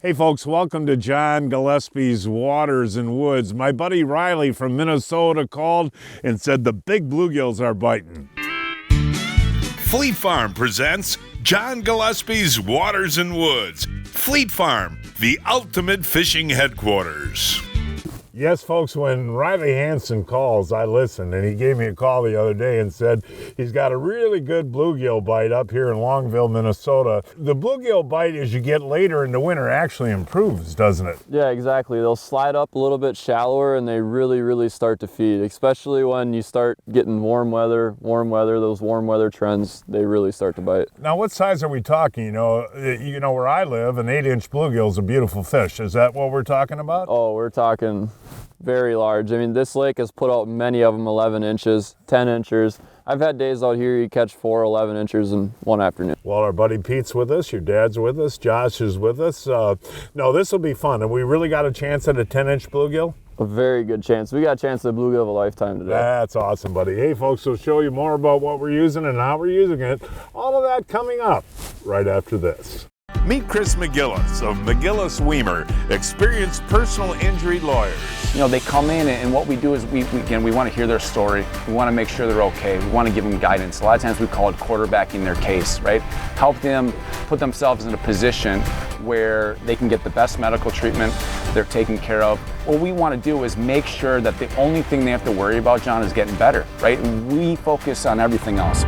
Hey folks, welcome to John Gillespie's Waters and Woods. My buddy Ryley from Minnesota called and said the big bluegills are biting. Fleet Farm presents John Gillespie's Waters and Woods. Fleet Farm, the ultimate fishing headquarters. Yes, folks, when Riley Hansen calls, I listen, and he gave me a call the other day and said he's got a really good bluegill bite up here in Longville, Minnesota. The bluegill bite, as you get later in the winter, actually improves, doesn't it? Yeah, exactly. They'll slide up a little bit shallower, and they really start to feed, especially when you start getting warm weather, those warm weather trends, they really start to bite. Now, what size are we talking? You know where I live, an 8-inch bluegill is a beautiful fish. Is that what we're talking about? Oh, we're talking very large. I mean, this lake has put out many of them 11 inches, 10 inches. I've had days out here you catch 4 11 inches in one afternoon. Well, our buddy Pete's with us, your dad's with us, Josh is with us. No, this will be fun. Have we really got a chance at a 10-inch bluegill? A very good chance. We got a chance at a bluegill of a lifetime today. That's awesome, buddy. Hey, folks, we'll show you more about what we're using and how we're using it. All of that coming up right after this. Meet Chris McGillis of McGillis Weimer, experienced personal injury lawyers. You know, they come in and what we do is we want to hear their story. We want to make sure they're okay. We want to give them guidance. A lot of times we call it quarterbacking their case, right? Help them put themselves in a position where they can get the best medical treatment, they're taken care of. What we want to do is make sure that the only thing they have to worry about, John, is getting better, right? And we focus on everything else.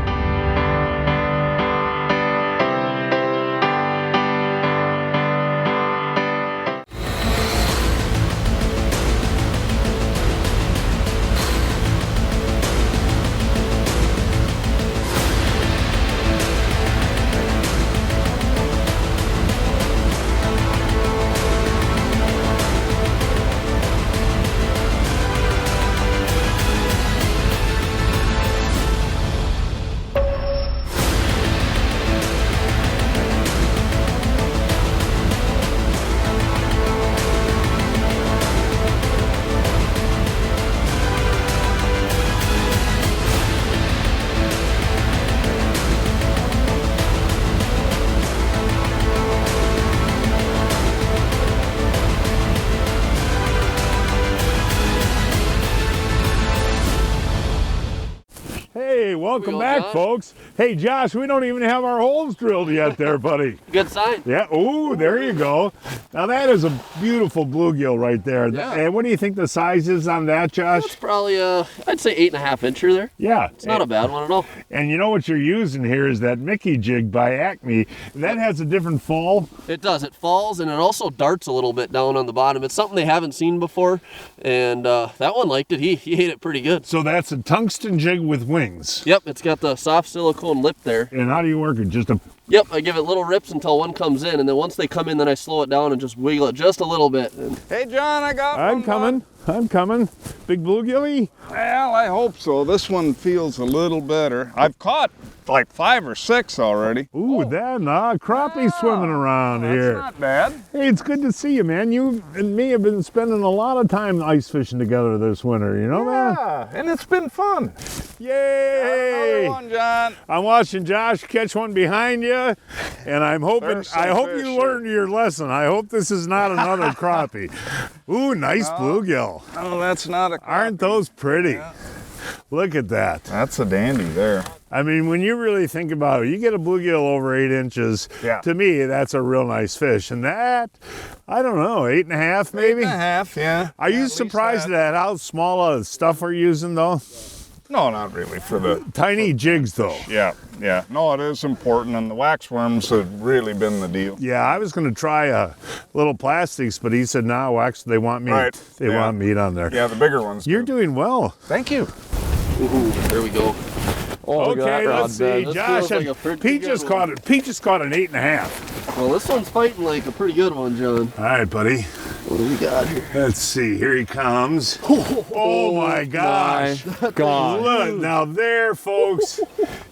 Hey, welcome back, folks. Hey, Josh, we don't even have our holes drilled yet there, buddy. Good sign. Yeah, ooh, there you go. Now, that is a beautiful bluegill right there. Yeah. And what do you think the size is on that, Josh? That's probably, I'd say 8.5 incher there. Yeah. It's not a bad one at all. And you know what you're using here is that Mickey jig by Acme. That has a different fall. It does. It falls, and it also darts a little bit down on the bottom. It's something they haven't seen before, and that one liked it. He ate it pretty good. So that's a tungsten jig with wings. Yep, it's got the soft silicone lip there. And how do you work it? Just a... Yep, I give it little rips until one comes in, and then once they come in, then I slow it down and just wiggle it just a little bit. Hey, John, I'm coming. Big bluegilly? Well, I hope so. This one feels a little better. I've caught like 5 or 6 already. Ooh, crappie swimming around here. That's not bad. Hey, it's good to see you, man. You and me have been spending a lot of time ice fishing together this winter, you know that? Yeah, and it's been fun. Yay! Another one, John. I'm watching Josh catch one behind you, and I hope fish you learned your lesson. I hope this is not another crappie. Ooh, nice bluegill. Oh, that's not a crappie. Aren't those pretty? Yeah. Look at that. That's a dandy there. I mean, when you really think about it, you get a bluegill over 8 inches, to me, that's a real nice fish. And that, I don't know, 8.5 maybe? 8.5, yeah. Are you surprised at how small a stuff we're using, though? No, not really for the... Tiny jigs, though. Yeah. No, it is important, and the wax worms have really been the deal. Yeah, I was going to try little plastics, but he said, no, wax, they want meat. Right. They want meat on there. Yeah, the bigger ones. You're doing well. Thank you. Ooh, there we go. Oh, Okay, let's see. This Josh, feels like a pretty Pete good just one. caught it. Pete just caught an 8.5. Well, this one's fighting like a pretty good one, John. All right, buddy. What do we got here? Let's see. Here he comes. Oh my gosh. God. Look, now there, folks,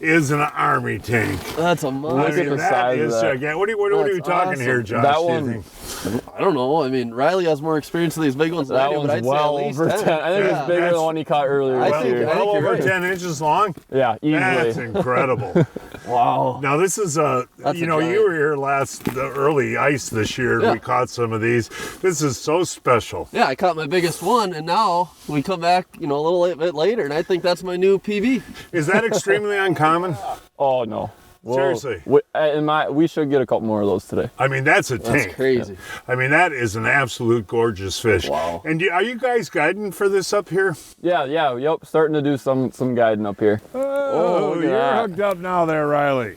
is an army tank. That's a monster. Look at the size of that. gigantic. What are you That's talking awesome. here, Josh? That do you one- think? I don't know. I mean, Riley has more experience with these big ones than I That do, but one's I'd well say at least over 10. 10. I think it's bigger than the one he caught earlier I this think- year. I Well you're over right. 10 inches long? Yeah, That's easily. incredible. Wow. Now this is That's a you giant. were here the early ice this year. Yeah. We caught some of these. This is so special. Yeah, I caught my biggest one, and now we come back, a little bit later, and I think that's my new PB. Is that extremely uncommon? Oh no. Whoa. Seriously. We should get a couple more of those today. I mean, that's a tank. That's crazy. I mean, that is an absolute gorgeous fish. Wow. And are you guys guiding for this up here? Yeah, yep. Starting to do some guiding up here. Oh, look at you're that. hooked up now there, Ryley.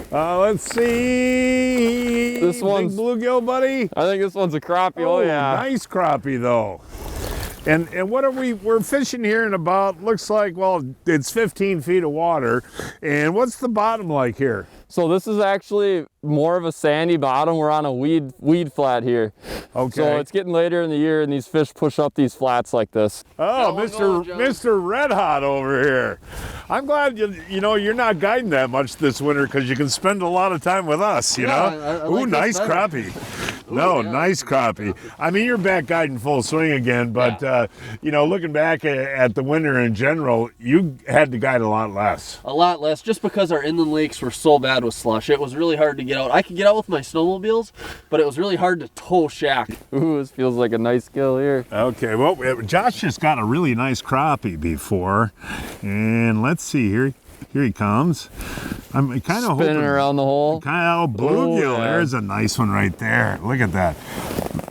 Let's see. This one's- Big bluegill, buddy. I think this one's a crappie. Oh, yeah. Nice crappie, though. And what are we're fishing here in about, looks like, well, it's 15 feet of water. And what's the bottom like here? So this is actually more of a sandy bottom. We're on a weed flat here. Okay. So it's getting later in the year and these fish push up these flats like this. Oh, Got one going, John. Mr. Red Hot over here. I'm glad you're not guiding that much this winter because you can spend a lot of time with us, you know? I Ooh, like nice this better. crappie. Nice crappie. I mean, you're back guiding full swing again, but looking back at the winter in general, you had to guide a lot less. A lot less, just because our inland lakes were so bad with slush. It was really hard to get out. I could get out with my snowmobiles, but it was really hard to tow shack. Ooh, this feels like a nice gill here. Okay, well, Josh just got a really nice crappie before, and let's see here. Here he comes. I'm kind of Spinning around the hole. Kind of bluegill. Oh, yeah. There's a nice one right there. Look at that.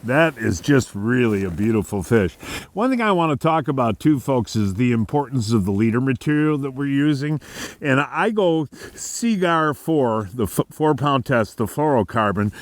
That is just really a beautiful fish. One thing I want to talk about too, folks, is the importance of the leader material that we're using. And I go Seagar 4, the 4-pound test, the fluorocarbon,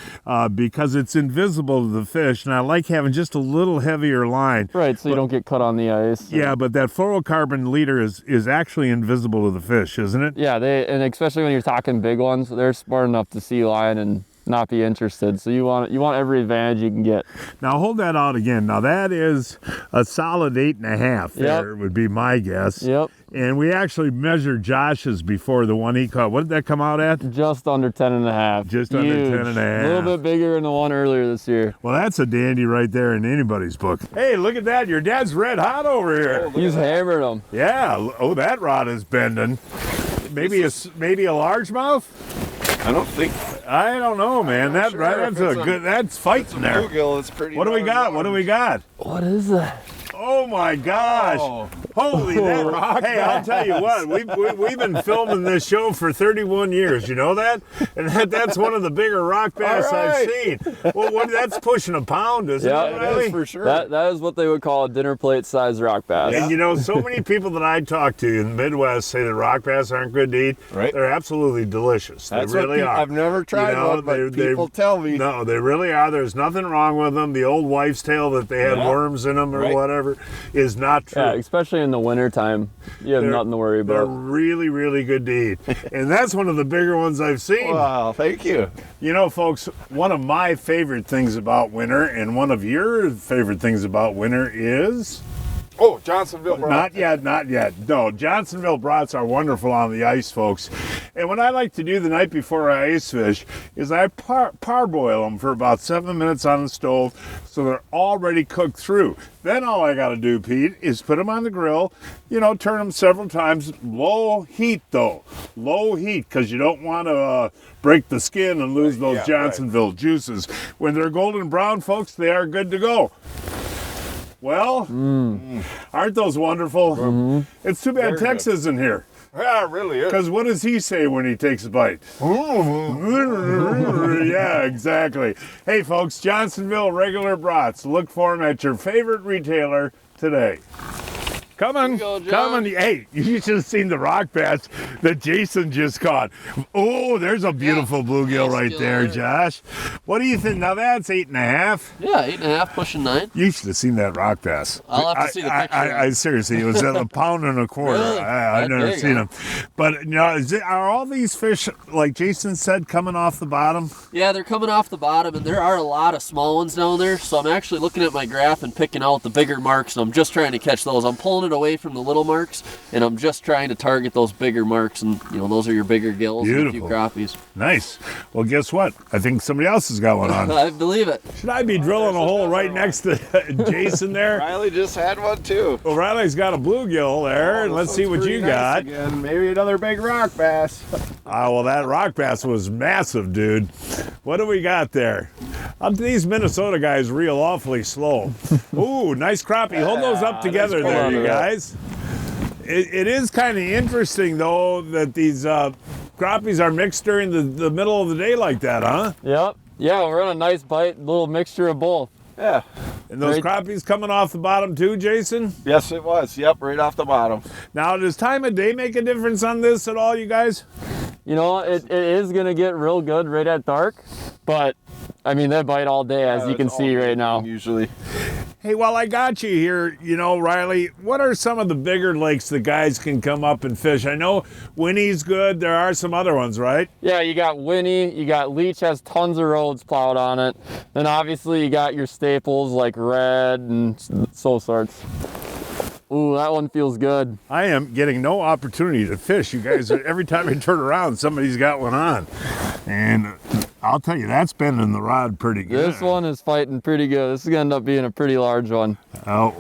because it's invisible to the fish. And I like having just a little heavier line. Right, so you don't get cut on the ice. Yeah, but that fluorocarbon leader is actually invisible to the fish, isn't it? Yeah, and especially when you're talking big ones, they're smart enough to see line and not be interested. So you want every advantage you can get. Now hold that out again. Now that is a solid 8.5 there, would be my guess. Yep. And we actually measured Josh's before the one he caught. What did that come out at? Just under 10.5. Just under 10.5. A little bit bigger than the one earlier this year. Well, that's a dandy right there in anybody's book. Hey, look at that. Your dad's red hot over here. He's hammered them. Yeah. Oh, that rod is bending. Maybe a largemouth? I don't think. I don't know, man. That's fighting there. Bluegill is pretty. What do we got? What do we got? What is that? Oh my gosh! Oh. Holy that! Hey, I'll tell you what. We've been filming this show for 31 years. You know that? And that's one of the bigger rock bass I've seen. Well, that's pushing a pound, isn't Yeah, it? it Riley? is for sure. That is what they would call a dinner plate size rock bass. And so many people that I talk to in the Midwest say that rock bass aren't good to eat. Right. They're absolutely delicious. That's they really what are. I've never tried one, but people tell me. No, they really are. There's nothing wrong with them. The old wives' tale that they had worms in them or whatever is not true. Yeah, especially in the winter time, you have nothing to worry They're about. really, really good to eat. And that's one of the bigger ones I've seen. Wow, thank you. You know, folks, one of my favorite things about winter and one of your favorite things about winter is... Oh, Johnsonville. Not yet. No, Johnsonville brats are wonderful on the ice, folks. And what I like to do the night before I ice fish is I parboil them for about 7 minutes on the stove so they're already cooked through. Then all I got to do, Pete, is put them on the grill, turn them several times. Low heat, though. Low heat, because you don't want to break the skin and lose those Johnsonville juices. When they're golden brown, folks, they are good to go. Well, aren't those wonderful? It's too bad Tex isn't here. Yeah, it really is. Because what does he say when he takes a bite? Yeah, exactly. Hey, folks, Johnsonville regular brats. Look for them at your favorite retailer today. Coming. Hey, you should have seen the rock bass that Jason just caught. Oh, there's a beautiful bluegill right there, Josh. What do you think? Now that's 8.5. Yeah, 8.5, pushing 9. You should have seen that rock bass. I'll have to see the picture. I seriously, it was at a pound and a quarter. Really? I've never Big, seen huh? them. But are all these fish, like Jason said, coming off the bottom? Yeah, they're coming off the bottom, and there are a lot of small ones down there. So I'm actually looking at my graph and picking out the bigger marks, and I'm just trying to catch those. I'm pulling it away from the little marks, and I'm just trying to target those bigger marks, and those are your bigger gills and a few crappies. Nice. Well, guess what? I think somebody else has got one on. I believe it. Should I be drilling a hole right next to Jason there? Ryley just had one too. Well, Ryley's got a bluegill there, and let's see what you got. Again. Maybe another big rock bass. Well, that rock bass was massive, dude. What do we got there? These Minnesota guys reel awfully slow. Ooh, nice crappie. Hold those up together there, you guys. It is kind of interesting, though, that these crappies are mixed during the middle of the day like that, huh? Yep. Yeah, we're on a nice bite, little mixture of both. Yeah. And those crappies coming off the bottom too, Jason? Yes, it was. Yep, right off the bottom. Now, does time of day make a difference on this at all, you guys? It is going to get real good right at dark, but I mean, they bite all day, as you can see right now. Usually. Hey, while I got you here, Ryley, what are some of the bigger lakes the guys can come up and fish? I know Winnie's good. There are some other ones, right? Yeah, you got Winnie, you got Leech has tons of roads plowed on it. Then obviously you got your staples like Red and so sorts. Ooh, that one feels good. I am getting no opportunity to fish. You guys, every time I turn around, somebody's got one on. And I'll tell you, that's bending the rod pretty good. This one is fighting pretty good. This is going to end up being a pretty large one. Oh,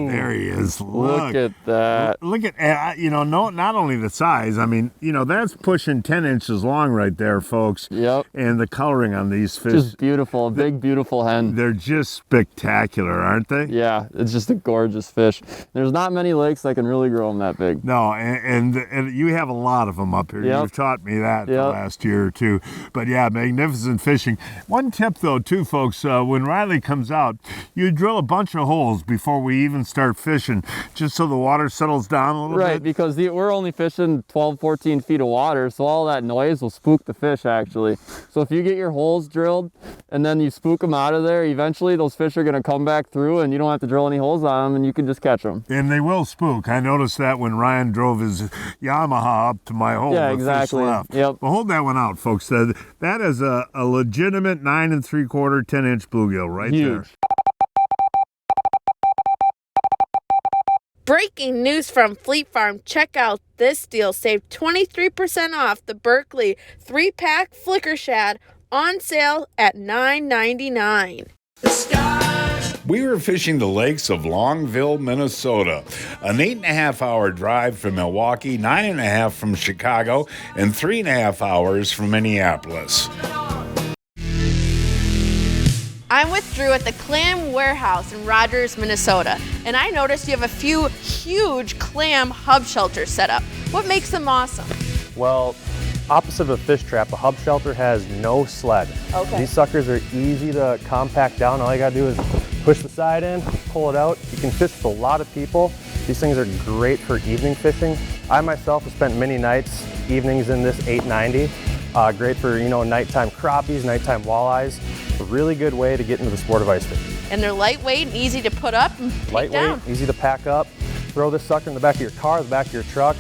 there he is. Look at that. Look at, not only the size, I mean, that's pushing 10 inches long right there, folks. Yep. And the coloring on these fish. Just beautiful. A big, beautiful hen. They're just spectacular, aren't they? Yeah, it's just a gorgeous fish. There's not many lakes that can really grow them that big. No, and you have a lot of them up here. Yep. You've taught me that the last year or two. But yeah, magnificent fishing. One tip though, too, folks, when Ryley comes out, you drill a bunch of holes before we even start fishing, just so the water settles down a little bit. Right, because we're only fishing 12, 14 feet of water, so all that noise will spook the fish, actually. So if you get your holes drilled and then you spook them out of there, eventually those fish are going to come back through and you don't have to drill any holes on them and you can just catch them. And they will spook. I noticed that when Ryan drove his Yamaha up to my hole. Yeah, exactly. Yep. Well, hold that one out, folks. That is a legitimate 9 3/4, 10-inch bluegill right there. Breaking news from Fleet Farm. Check out this deal. Save 23% off the Berkeley 3-pack Flicker Shad on sale at $9.99. We were fishing the lakes of Longville, Minnesota, an 8.5-hour drive from Milwaukee, 9.5 from Chicago, and 3.5 hours from Minneapolis. I'm with Drew at the Clam Warehouse in Rogers, Minnesota, and I noticed you have a few huge clam hub shelters set up. What makes them awesome? Well, opposite of a fish trap, a hub shelter has no sled. Okay. These suckers are easy to compact down. All you gotta do is push the side in, pull it out. You can fish with a lot of people. These things are great for evening fishing. I myself have spent many nights, evenings in this 890. Great for, nighttime crappies, nighttime walleyes. A really good way to get into the sport of ice fishing. And they're lightweight and easy to put up and take Lightweight, down. easy to pack up. Throw this sucker in the back of your car, the back of your truck.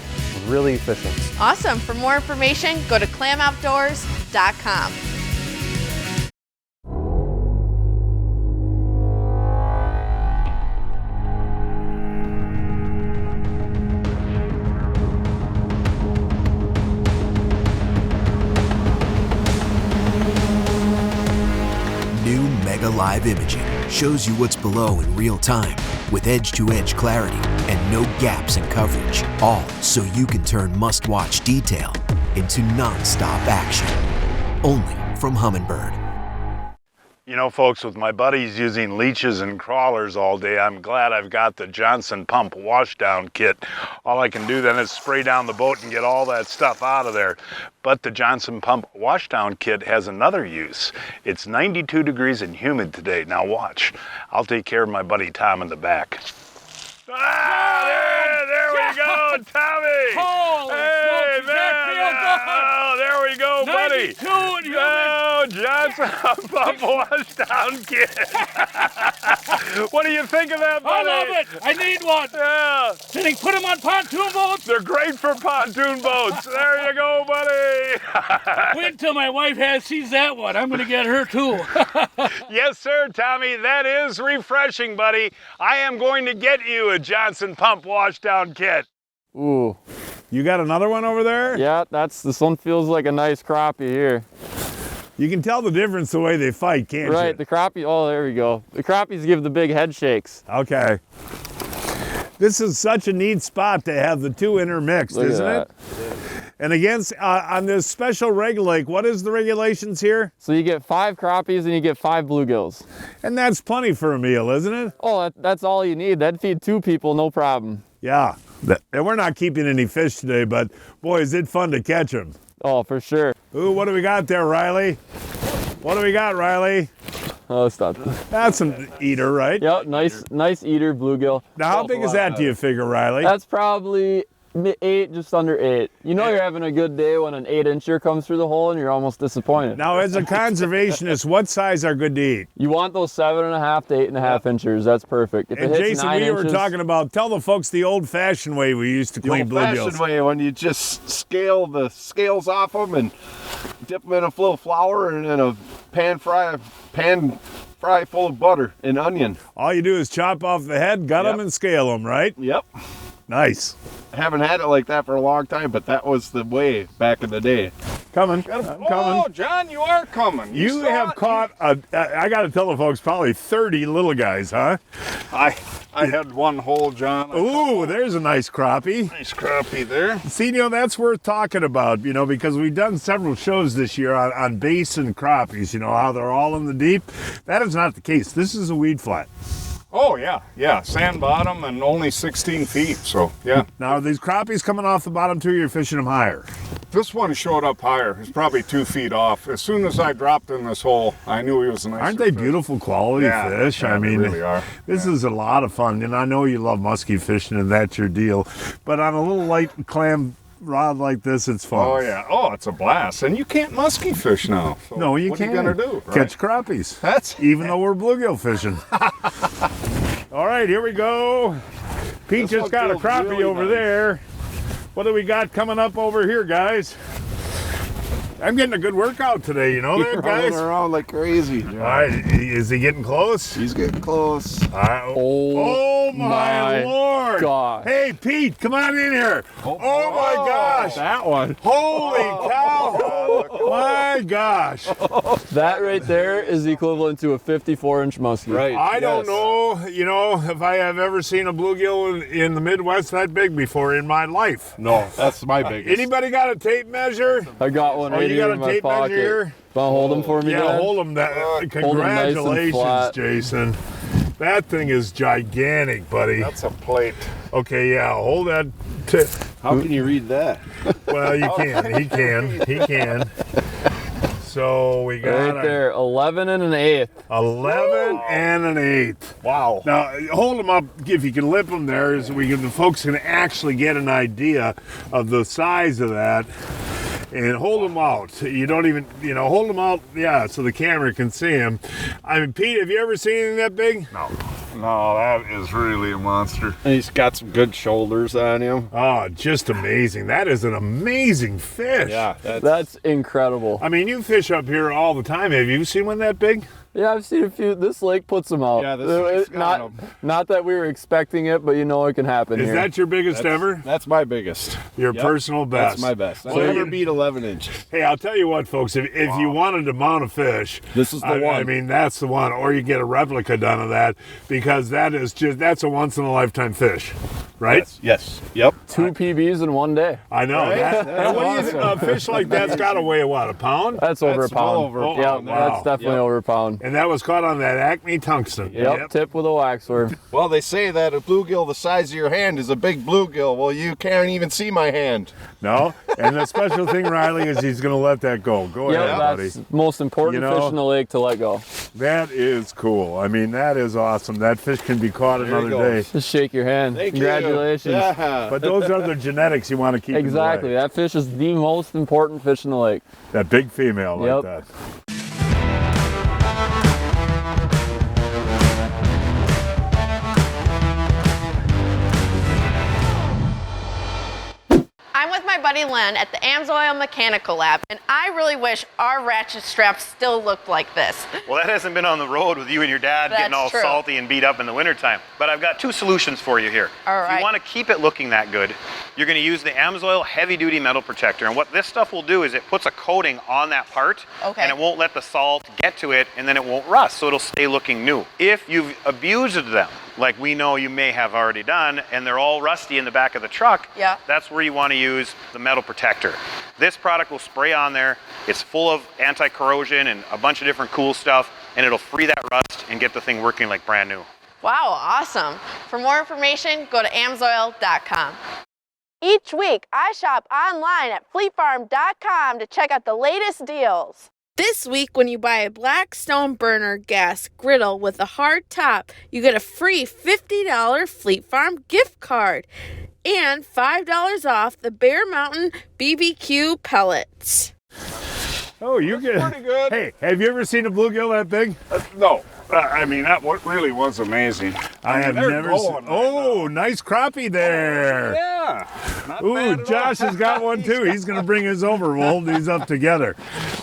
Really efficient. Awesome. For more information, go to clamoutdoors.com. New Mega Live imaging shows you what's below in real time with edge-to-edge clarity and no gaps in coverage, all so you can turn must-watch detail into non-stop action. Only from Humminbird. Folks, with my buddies using leeches and crawlers all day, I'm glad I've got the Johnson pump washdown kit. All I can do then is spray down the boat and get all that stuff out of there. But the Johnson pump washdown kit has another use. It's 92 degrees and humid today. Now watch. I'll take care of my buddy Tom in the back. There we go, Tommy. Holy smokes, does that feel good? Oh, there we go, go, buddy. 92 and human. Oh, Johnson, Pump Washdown Kid. What do you think of that, buddy? I love it. I need one. Yeah. Did he put him on pontoon boats? They're great for pontoon boats. There you go, buddy. Wait till my wife sees that one. I'm going to get her too. Yes, sir, Tommy. That is refreshing, buddy. I am going to get you a Johnson Pump Washdown Kit. Ooh. You got another one over there? Yeah, this one feels like a nice crappie here. You can tell the difference the way they fight, can't you? Right, the crappie, oh, there we go. The crappies give the big head shakes. Okay. This is such a neat spot to have the two intermixed, Look isn't at it? And against, on this special reg lake, what is the regulations here? So you get 5 crappies and you get 5 bluegills. And that's plenty for a meal, isn't it? Oh, that's all you need. That'd feed 2 people, no problem. Yeah. And we're not keeping any fish today, but boy, is it fun to catch them. Oh, for sure. Ooh, what do we got there, Ryley? What do we got, Ryley? Oh, stop. That's an eater, right? Yep, nice eater bluegill. Now, how big is that, do you figure, Ryley? That's probably 8, just under 8. You know you're having a good day when an 8-incher comes through the hole and you're almost disappointed. Now, as a conservationist, what size are good to eat? You want those 7.5 to 8.5 inchers. That's perfect. If And it hits Jason, 9 we were inches, talking about, tell the folks the old-fashioned way we used to clean The old-fashioned bluegills. way, when you just scale the scales off them and dip them in a little flour and in a pan fry full of butter and onion. All you do is chop off the head, gut them, and scale them, right? Yep. Nice. I haven't had it like that for a long time, but that was the way back in the day. Coming. Oh, John, you are coming. You have caught, I got to tell the folks, probably 30 little guys, huh? I had one hole, John. Ooh, there's a nice crappie. Nice crappie there. See, that's worth talking about, because we've done several shows this year on basin crappies, how they're all in the deep. That is not the case. This is a weed flat. Oh, yeah. Sand bottom and only 16 feet, so, yeah. Now, are these crappies coming off the bottom too, you're fishing them higher? This one showed up higher. It's probably 2 feet off. As soon as I dropped in this hole, I knew he was a nice Aren't they beautiful quality fish? Yeah, I mean, they really are. This is a lot of fun, and I know you love muskie fishing, and that's your deal. But on a little light clam rod like this, it's fun. Oh, yeah. Oh, it's a blast. And you can't muskie fish now. So no, you what can't. What are you going to do? Right? Catch crappies. Even though we're bluegill fishing. All right, here we go. Pete just got a crappie really over there. What do we got coming up over here, guys? I'm getting a good workout today, that, guys? Running around like crazy. All right, is he getting close? He's getting close. Oh my Lord! God. Hey, Pete, come on in here. Oh my gosh! That one. Holy cow! My gosh! That right there is equivalent to a 54-inch muskie. Right. I don't know, if I have ever seen a bluegill in the Midwest that big before in my life. No, that's my biggest. Anybody got a tape measure? I got one right you here got in a my tape measure pocket. here? Want to hold them for me, Yeah, Dad? hold them. Hold 'em nice and Congratulations, flat. Jason. That thing is gigantic, buddy. That's a plate. Okay, yeah, hold that. How can you read that? Well, you can. He can. So we got Right there, 11 and an 1/8. 11 and an 1/8. Wow. Now, hold them up if you can lip them there, so the folks can actually get an idea of the size of that. And hold them out. You don't even, hold them out, so the camera can see them. I mean, Pete, have you ever seen anything that big? No, that is really a monster. And he's got some good shoulders on him. Oh, just amazing. That is an amazing fish. Yeah, That's incredible. I mean, you fish up here all the time. Have you seen one that big? Yeah, I've seen a few. This lake puts them out. Yeah, this lake's got 'em. Not that we were expecting it, but it can happen Is here. that your biggest ever? That's my biggest. Your personal best? That's my best. I So never you- beat 11 inches. Hey, I'll tell you what, folks. If you wanted to mount a fish, This is the one. I mean, that's the one. Or you get a replica done of that, because that's a once in a lifetime fish, right? Yes. Yep. 2 PBs in one day. I know. Right? That, That's and what do you think? A fish like that's got to weigh what, a pound? That's over a That's well pound. over a Oh, Yeah, pound. wow. that's definitely over a pound. And that was caught on that Acme tungsten. Yep, tip with a wax worm. Well, they say that a bluegill the size of your hand is a big bluegill. Well, you can't even see my hand. No? And the special thing, Ryley, is he's going to let that go. Go Yeah, ahead, buddy. that's the most important fish in the lake to let go. That is cool. I mean, that is awesome. That fish can be caught There he another goes. day. Just shake your hand. Thank you. Congratulations. populations. Yeah. But those are the genetics you want to keep. Exactly. In the lake. That fish is the most important fish in the lake. That big female like Yep. that. I'm with my buddy Len at the Amsoil Mechanical Lab, and I really wish our ratchet straps still looked like this. Well, that hasn't been on the road with you and your dad getting all true. salty and beat up in the wintertime. But I've got 2 solutions for you here. All If right. you want to keep it looking that good, you're going to use the Amsoil heavy-duty metal protector. And what this stuff will do is it puts a coating on that part, Okay. and it won't let the salt get to it, and then it won't rust, so it'll stay looking new. If you've abused them, like we know you may have already done, and they're all rusty in the back of the truck, Yeah. that's where you want to use the metal protector. This product will spray on there. It's full of anti-corrosion and a bunch of different cool stuff, and it'll free that rust and get the thing working like brand new. Wow, awesome. For more information, go to amsoil.com. Each week, I shop online at fleetfarm.com to check out the latest deals. This week, when you buy a Blackstone burner gas griddle with a hard top, you get a free $50 Fleet Farm gift card and $5 off the Bear Mountain BBQ pellets. Oh, you get pretty good. Hey, have you ever seen a bluegill that big? No. I mean, that really was amazing. I have they're never going seen. right Oh, nice crappie there. Yeah. Not Ooh, bad at Josh all. has got one too. He's going to bring his over. We'll hold these up together.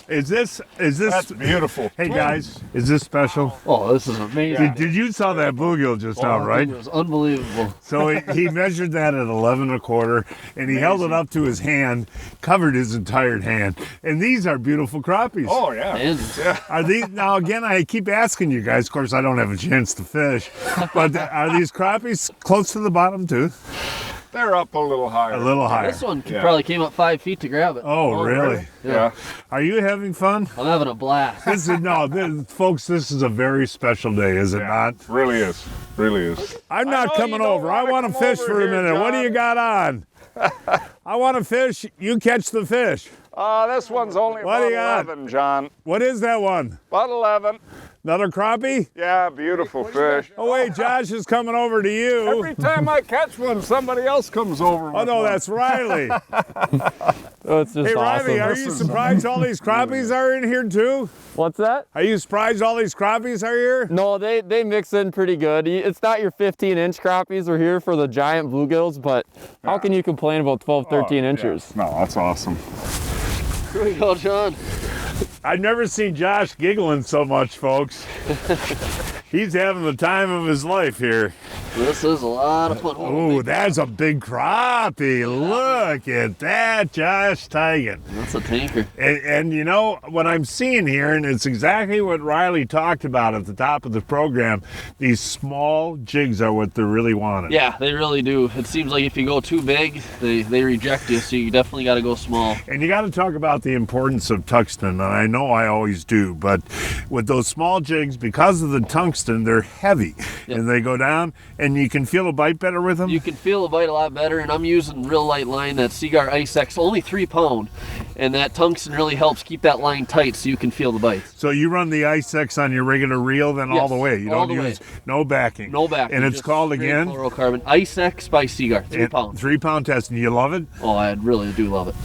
Is this? That's beautiful. Hey guys, is this special? Oh, this is amazing. Did you saw that bluegill just now, right? It was unbelievable. So he measured that at 11 1/4, and he held it up to his hand, covered his entire hand. And these are beautiful crappies. Oh, yeah. And Are these now? Again, I keep asking you guys. Of course, I don't have a chance to fish, but are these crappies close to the bottom too? They're up a little higher. A little higher. this one probably came up 5 feet to grab it. Oh, really? Yeah. Are you having fun? I'm having a blast. Folks, this is a very special day, is it not? Really is. Really is. I'm I not know coming you don't over. I wanna want to come fish over for a here, minute. What do John. you got on? I want to fish. You catch the fish. This one's only What do about you got? 11, John. What is that one? About 11. Another crappie? Yeah, beautiful fish. Oh wait, Josh is coming over to you. Every time I catch one, somebody else comes over. Oh with no, one. that's Riley. Oh, it's just Hey awesome. Riley, are you surprised all these crappies are in here too? What's that? Are you surprised all these crappies are here? No, they mix in pretty good. It's not your 15-inch crappies. We're here for the giant bluegills, but how can you complain about 12, 13 inches? No, that's awesome. Here we go, John. I've never seen Josh giggling so much, folks. He's having the time of his life here. This is a lot of fun. Oh, that's a big crappie. Look at that, Josh Tigan. That's a tanker. And you know, what I'm seeing here, and it's exactly what Riley talked about at the top of the program, these small jigs are what they're really wanting. Yeah, they really do. It seems like if you go too big, they reject you, so you definitely got to go small. And you got to talk about the importance of tungsten, and I know I always do, but with those small jigs, because of the tungsten, they're heavy, and they go down, and you can feel a bite better with them? You can feel the bite a lot better, and I'm using real light line, that Seaguar Ice X, only 3 pound, and that tungsten really helps keep that line tight so you can feel the bite. So you run the Ice X on your regular reel then all Yes, the way? You all don't the use no backing? No backing. And it's just called straight again? Fluorocarbon Ice X by Seaguar, 3 pound. 3 pound test, and you love it? Oh, I really do love it.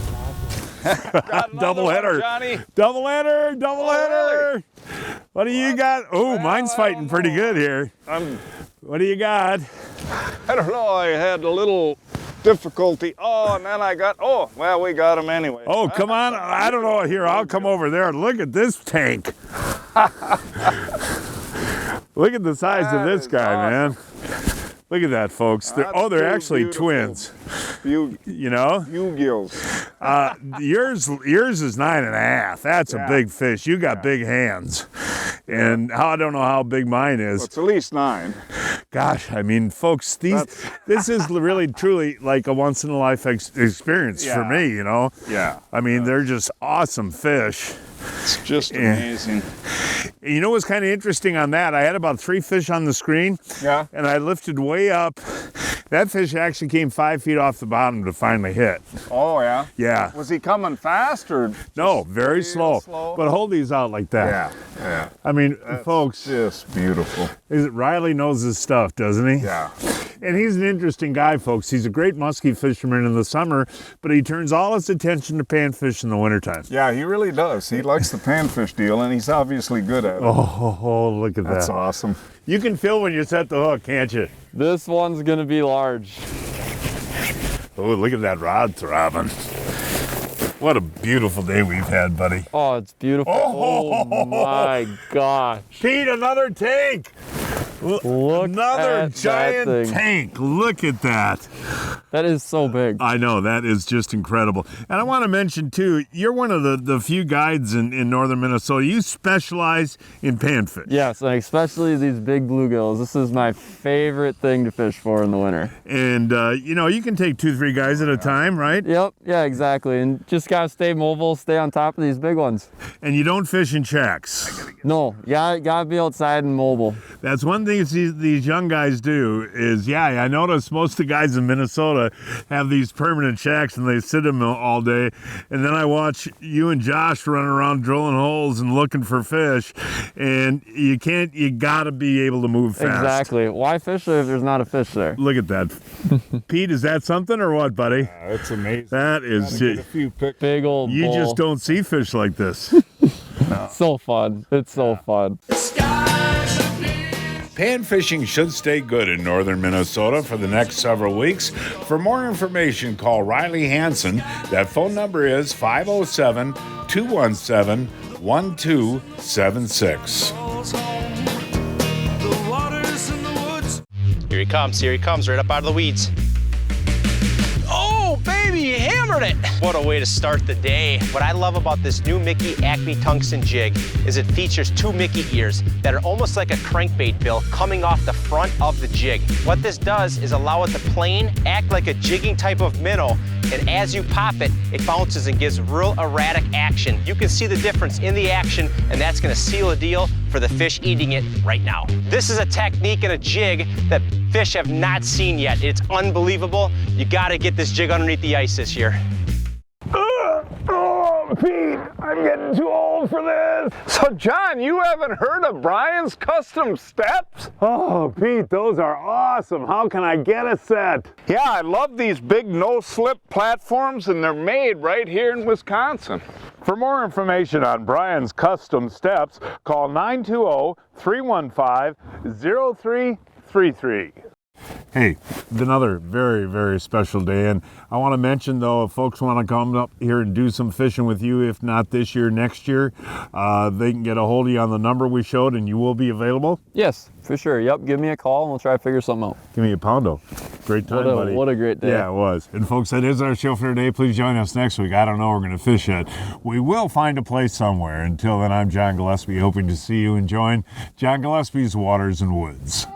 Double header. Johnny. Double header. Double header. What do you got? Oh, mine's fighting pretty good here. What do you got? I don't know. I had a little difficulty. Oh, and then I got, well, we got him anyway. Oh, come on. I don't know. Here, I'll come over there. Look at this tank. Look at the size of this guy, man. Look at that, folks. They're actually twins. You know? Bluegills. Yours is 9.5. That's a big fish. You got big hands. And I don't know how big mine is. Well, it's at least 9. Gosh, I mean, folks, this is really, truly like a once-in-a-life experience for me, you know? Yeah. I mean, they're just awesome fish. It's just amazing. You know what's kind of interesting on that? I had about 3 fish on the screen. Yeah. And I lifted way up. That fish actually came 5 feet off the bottom to finally hit. Oh, yeah? Yeah. Was he coming fast or? No, very slow. slow? But hold these out like that. Yeah. I mean, folks. Just beautiful. Riley knows his stuff, doesn't he? Yeah. And he's an interesting guy, folks. He's a great muskie fisherman in the summer, but he turns all his attention to panfish in the wintertime. Yeah, he really does. He likes the panfish deal, and he's obviously good at it. Oh, look at that. That's awesome. You can feel when you set the hook, can't you? This one's gonna be large. Oh, look at that rod throbbing. What a beautiful day we've had, buddy. Oh, it's beautiful. Oh my gosh. Pete, another tank. Look Another at giant that thing. tank. Look at that. That is so big. I know, that is just incredible. And I want to mention, too, you're one of the few guides in northern Minnesota. You specialize in panfish. Yes, and especially these big bluegills. This is my favorite thing to fish for in the winter. And, you can take 2-3 guys at a time, right? Yep, yeah, exactly. And just got to stay mobile, stay on top of these big ones. And you don't fish in shacks. No, you got to be outside and mobile. That's one thing these young guys do is, I notice most of the guys in Minnesota have these permanent shacks and they sit in them all day. And then I watch you and Josh running around drilling holes and looking for fish. And you got to be able to move fast. Exactly. Why fish if there's not a fish there? Look at that. Pete, is that something or what, buddy? It's amazing. That is Get a few pictures. Big old You bull. just don't see fish like this. So fun. It's so fun. Panfishing should stay good in northern Minnesota for the next several weeks. For more information, call Ryley Hansen. That phone number is 507-217-1276. Here he comes, right up out of the weeds. Oh, baby, you hammered it! What a way to start the day. What I love about this new Mickey Acme tungsten jig is it features 2 Mickey ears that are almost like a crankbait bill coming off the front of the jig. What this does is allow it to plane, act like a jigging type of minnow, and as you pop it, it bounces and gives real erratic action. You can see the difference in the action, and that's gonna seal a deal for the fish eating it right now. This is a technique and a jig that fish have not seen yet. It's unbelievable. You gotta get this jig underneath the ice this year. Oh, Pete, I'm getting too old for this. So, John, you haven't heard of Brian's Custom Steps? Oh, Pete, those are awesome. How can I get a set? Yeah, I love these big no-slip platforms, and they're made right here in Wisconsin. For more information on Brian's Custom Steps, call 920-315-0333. Hey, it's another very, very special day, and I want to mention, though, if folks want to come up here and do some fishing with you, if not this year, next year, they can get a hold of you on the number we showed, and you will be available? Yes, for sure. Yep, give me a call and we'll try to figure something out. Give me a poundo. Great time, buddy. What a great day. Yeah, it was. And folks, that is our show for today. Please join us next week. I don't know where we're going to fish yet. We will find a place somewhere. Until then, I'm John Gillespie, hoping to see you and join John Gillespie's Waters and Woods.